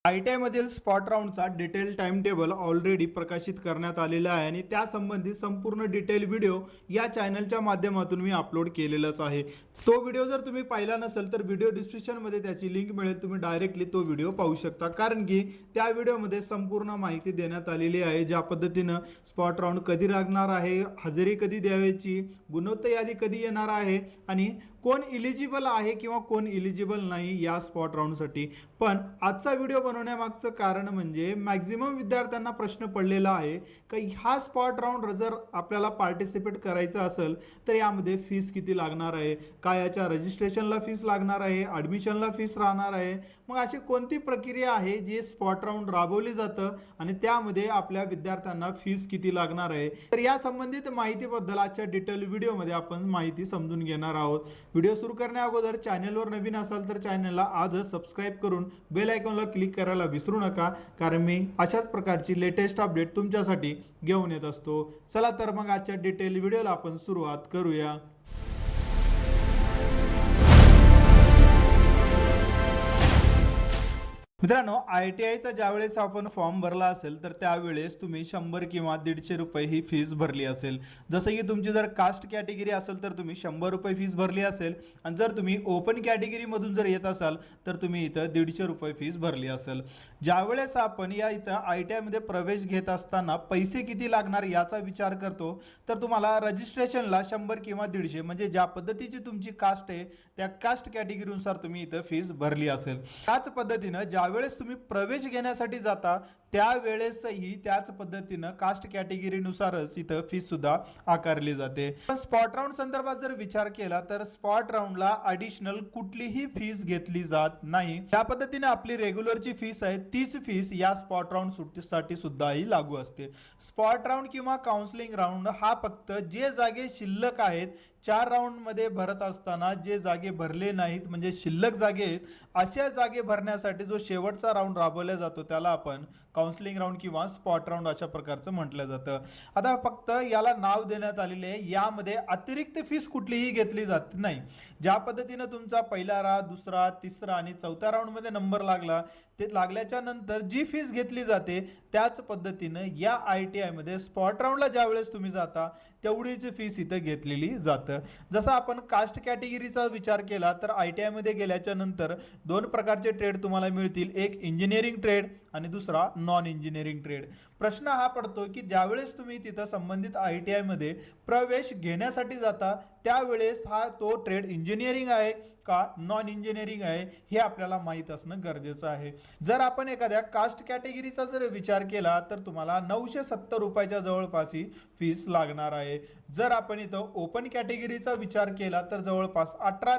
ITI मधील spot राऊंडचा detail time table already प्रकाशित करण्यात आलेला आहे आणि त्यासंबंधी संपूर्ण डिटेल व्हिडिओ या चॅनलच्या माध्यमातून मी अपलोड केलेलाच आहे। तो व्हिडिओ जर तुम्ही पाहिला नसेल तर व्हिडिओ डिस्क्रिप्शनमध्ये त्याची लिंक मिळेल, तुम्ही डायरेक्टली तो व्हिडिओ पाहू शकता। कारण की त्या व्हिडिओमध्ये संपूर्ण माहिती देण्यात आलेली आहे, ज्या पद्धतीनं स्पॉट राऊंड कधी लागणार आहे, हजेरी कधी द्यायची, गुणवत्ता यादी कधी येणार आहे आणि कोण इलिजिबल आहे किंवा कोण इलिजिबल नाही या स्पॉट राऊंडसाठी। पण आजचा व्हिडिओ बनवण्यामागचं कारण म्हणजे मॅक्झिमम विद्यार्थ्यांना प्रश्न पडलेला आहे की हा स्पॉट राऊंड जर आपल्याला पार्टिसिपेट करायचं असेल तर यामध्ये फीस किती लागणार आहे, काय याच्या रजिस्ट्रेशनला फीस लागणार आहे, ॲडमिशनला फीस राहणार आहे, मग अशी कोणती प्रक्रिया आहे जी स्पॉट राऊंड राबवली जातं आणि त्यामध्ये आपल्या विद्यार्थ्यांना फीस किती लागणार आहे। तर या संबंधित माहितीबद्दल आजच्या डिटेल व्हिडिओमध्ये आपण माहिती समजून घेणार आहोत। व्हिडिओ सुरू करण्या अगोदर चॅनलवर नवीन असाल तर चॅनलला आजच सबस्क्राइब करून बेल आयकॉनला क्लिक करायला विसरू नका, कारण मी अशाच प्रकारची लेटेस्ट अपडेट तुमच्यासाठी घेऊन येत असतो। चला तर मग आजच्या डिटेल व्हिडिओला आपण सुरुवात करूया। मित्रांनो, ITIचा ज्यावेळेस आपण फॉर्म भरला असेल तर त्यावेळेस तुम्ही 100 किंवा 150 रुपये ही फीस भरली असेल। जसं की तुमची जर कास्ट कॅटेगरी असेल तर तुम्ही 100 रुपये फीस भरली असेल आणि जर तुम्ही ओपन कॅटेगरीमधून जर येत असाल तर तुम्ही इथं 150 रुपये फीस भरली असेल। ज्यावेळेस आपण या इथं ITI मध्ये प्रवेश घेत असताना पैसे किती लागणार याचा विचार करतो तर तुम्हाला रजिस्ट्रेशनला 100 किंवा 150 म्हणजे ज्या पद्धतीची तुमची कास्ट आहे त्या कास्ट कॅटेगरीनुसार तुम्ही इथं फीस भरली असेल। त्याच पद्धतीनं ज्यावेळेस तुम्ही प्रवेश घेण्यासाठी जाता त्यावेळेसही त्याच पद्धतीनं कास्ट कॅटेगरीनुसारच इथं फीस सुद्धा आकारली जाते। पण स्पॉट राऊंड संदर्भात जर विचार केला तर स्पॉट राऊंडला ॲडिशनल कुठलीही फीस घेतली जात नाही। त्या पद्धतीने आपली रेग्युलरची फीस आहे तीच फीस या स्पॉट राऊंड साठी सुद्धा ही लागू असते। स्पॉट राऊंड किंवा काउन्सिलिंग राऊंड हा फक्त जे जागे शिल्लक आहेत 4 राऊंड मध्ये भरत असताना जे जागे भरले नाहीत म्हणजे शिल्लक जागे आहेत अशा जागे भरण्यासाठी जो शेवटचा राऊंड राबवला जातो त्याला आपण काउन्सिलिंग राऊंड किंवा स्पॉट राऊंड अशा प्रकारचं म्हटलं जातं। आता फक्त याला नाव देण्यात आलेले आहे, यामध्ये अतिरिक्त फीस कुठलीही घेतली जात नाही। ज्या पद्धतीनं तुमचा पहिला दुसरा तिसरा आणि चौथ्या राऊंड मध्ये नंबर लागला ते लागल्याच्या नंतर जी फीस घेतली जाते त्याच पद्धतीनं या ITI मध्ये स्पॉट राऊंडला ज्यावेळेस तुम्ही जाता तेवढीच फीस इथं घेतलेली जातं। जसं आपण कास्ट कॅटेगरीचा विचार केला तर ITI मध्ये गेल्याच्या नंतर दोन प्रकारचे ट्रेड तुम्हाला मिळतील, एक इंजिनिअरिंग ट्रेड आणि दुसरा नॉन इंजिनिअरिंग ट्रेड। प्रश्न हा पडतो की ज्यावेळेस तुम्ही तिथं संबंधित ITI मध्ये प्रवेश घेण्यासाठी जाता त्यावेळेस हा तो ट्रेड इंजिनिअरिंग आहे का नॉन इंजिनिअरिंग आहे हे आपल्याला माहित असणं गरजेचं आहे। जर आपण एखाद्या कास्ट कॅटेगरीचा जर विचार केला तर तुम्हाला 970 रुपयाच्या जवळपास ही फीस लागणार आहे। जर आपण इथं ओपन कॅटेगरीचा विचार केला तर जवळपास 18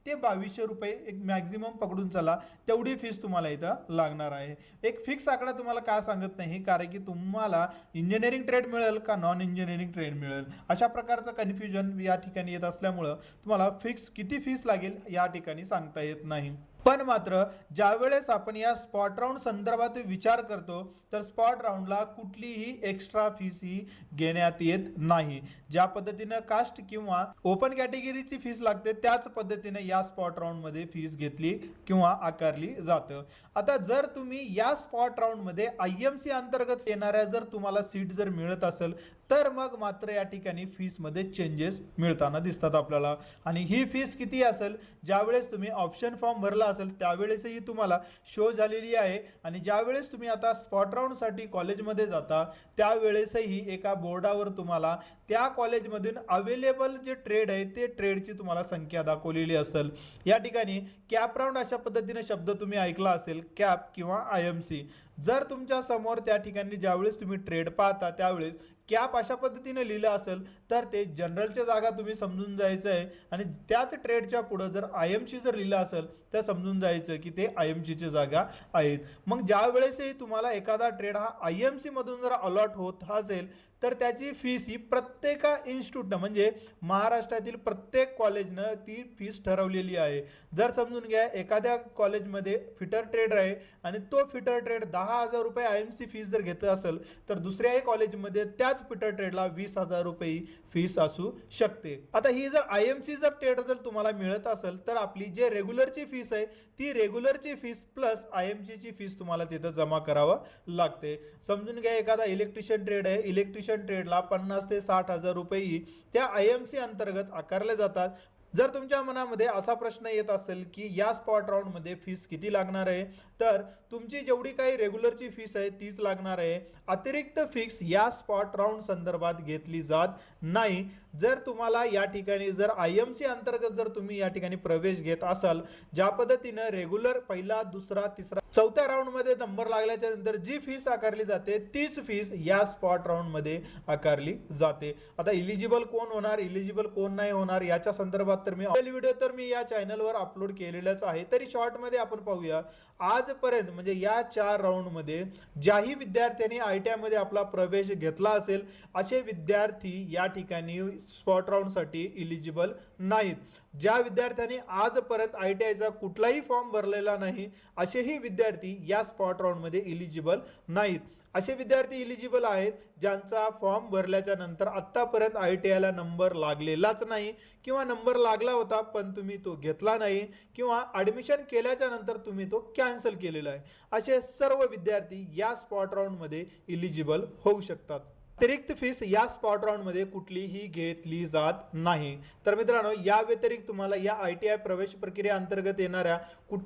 ते 2200 रुपये एक मॅक्झिमम पकडून चला तेवढी फीस तुम्हाला इथं लागणार आहे। एक फिक्स आकडा तुम्हाला का सांगत नाही, कारण की तुम्हाला इंजिनिअरिंग ट्रेड मिळेल का नॉन इंजिनिअरिंग ट्रेड मिळेल अशा प्रकारचं कन्फ्युजन या ठिकाणी येत असल्यामुळं तुम्हाला फिक्स किती फीस लागेल या ठिकाणी सांगता येत नाही। पण मात्र ज्यावेळेस आपण या स्पॉट राऊंड संदर्भात विचार करतो तर स्पॉट राऊंडला कुठलीही एक्स्ट्रा फीस ही घेण्यात येत नाही। ज्या पद्धतीनं कास्ट किंवा ओपन कॅटेगरीची फीस लागते त्याच पद्धतीने या स्पॉट राऊंड मध्ये फीस घेतली किंवा आकारली जातं। आता जर तुम्ही या स्पॉट राऊंड मध्ये IMC अंतर्गत येणाऱ्या जर तुम्हाला सीट जर मिळत असेल तर मग मात्र या ठिकाणी फीस मध्ये चेंजेस मिळताना दिसतात आपल्याला। आणि ही फीस किती असेल, ज्यावेळेस तुम्ही ऑप्शन फॉर्म भरला असेल त्यावेळेसही तुम्हाला शो झालेली आहे आणि ज्यावेळेस तुम्ही आता स्पॉट राऊंड साठी कॉलेजमध्ये जाता त्यावेळेसही एका बोर्डावर तुम्हाला त्या कॉलेजमधून अवेलेबल जे ट्रेड आहे ते ट्रेडची तुम्हाला संख्या दाखवलेली असेल। या ठिकाणी कॅप राऊंड अशा पद्धतीने शब्द तुम्ही ऐकला असेल, कॅप किंवा IMC। जर तुमच्या समोर त्या ठिकाणी ज्यावेळेस तुम्ही ट्रेड पाहता त्यावेळेस कॅप अशा पद्धतीने लिहिलं असेल तर ते जनरलच्या जागा तुम्ही समजून जायचं आहे आणि त्याच ट्रेडच्या पुढे जर IMC जर लिहिलं असेल तर समजून जायचं की ते IMC ची जागा आहेत। मग ज्या वेळेसही तुम्हाला एखादा ट्रेड हा IMC मधून जर अलॉट होत असेल तर त्याची फीस ही प्रत्येका इन्स्टिट्यूटनं म्हणजे महाराष्ट्रातील प्रत्येक कॉलेजनं ती फीस ठरवलेली आहे. जर समजून घ्या एखाद्या कॉलेजमध्ये फिटर ट्रेड आहे आणि तो फिटर ट्रेड 10,000 रुपये IMC फीस जर घेत असेल तर दुसऱ्याही कॉलेजमध्ये त्याच फिटर ट्रेडला 20,000 रुपये फीस असू शकते. आता ही जर IMC जर ट्रेड जर तुम्हाला मिळत असेल तर आपली जे रेग्युलरची फीस आहे ती रेग्युलरची फीस प्लस IMC ची फीस तुम्हाला तिथं जमा करावं लागते. समजून घ्या एखादा इलेक्ट्रिशियन ट्रेड आहे, इलेक्ट्रिशियन ट्रेडला 50 ते 60,000 रुपये त्या IMC अंतर्गत आकारले जातात. जर तुमच्या मनामध्ये असा प्रश्न येत असेल की या स्पॉट राऊंडमध्ये फीस किती लागणार आहे, तर तुमची जेवढी काही रेग्युलरची फीस आहे तीच लागणार आहे. अतिरिक्त फीस या स्पॉट राऊंड संदर्भात घेतली जात नाही. जर तुम्हाला या ठिकाणी जर IMC अंतर्गत जर तुम्ही या ठिकाणी प्रवेश घेत असाल, ज्या पद्धतीनं रेग्युलर पहिला, दुसरा, तिसरा, चौथ्या राऊंडमध्ये नंबर लागल्याच्या नंतर जी फीस आकारली जाते तीच फीस या स्पॉट राऊंडमध्ये आकारली जाते. आता इलिजिबल कोण होणार, इलिजिबल कोण नाही होणार याच्या संदर्भात तर मी व्हिडिओ तर मी या चॅनलवर अपलोड केलेलाच आहे. तरी शॉर्टमध्ये आपण पाहूया. आजपर्यंत म्हणजे या 4 राऊंडमध्ये ज्याही विद्यार्थ्यांनी ITI मध्ये आपला प्रवेश घेतला असेल असे विद्यार्थी या ठिकाणी स्पॉट राऊंडसाठी इलिजिबल नाहीत. ज्या विद्यार्थ्यांनी आजपर्यंत ITIचा कुठलाही फॉर्म भरलेला नाही असेही विद्यार्थी या स्पॉट राऊंडमध्ये इलिजिबल नाहीत. असे विद्यार्थी इलिजिबल आहेत ज्यांचा फॉर्म भरल्याच्या नंतर आत्तापर्यंत ITIला नंबर लागलेलाच नाही किंवा नंबर लागला होता पण तुम्ही तो घेतला नाही किंवा ॲडमिशन केल्याच्या नंतर तुम्ही तो कॅन्सल केलेला आहे. असे सर्व विद्यार्थी या स्पॉट राऊंडमध्ये इलिजिबल होऊ शकतात. अतिरिक्त फीस या स्पॉट राऊंडमध्ये कुठलीही घेतली जात नाही. तर मित्रांनो या व्यतिरिक्त तुम्हाला या ITI प्रवेश प्रक्रिया अंतर्गत येणाऱ्या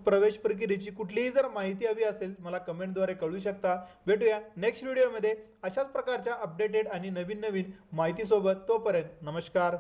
प्रवेश प्रक्रियेची कुठलीही जर माहिती हवी असेल मला कमेंटद्वारे कळू शकता. भेटूया नेक्स्ट व्हिडिओमध्ये अशाच प्रकारच्या अपडेटेड आणि नवीन माहितीसोबत. तोपर्यंत नमस्कार.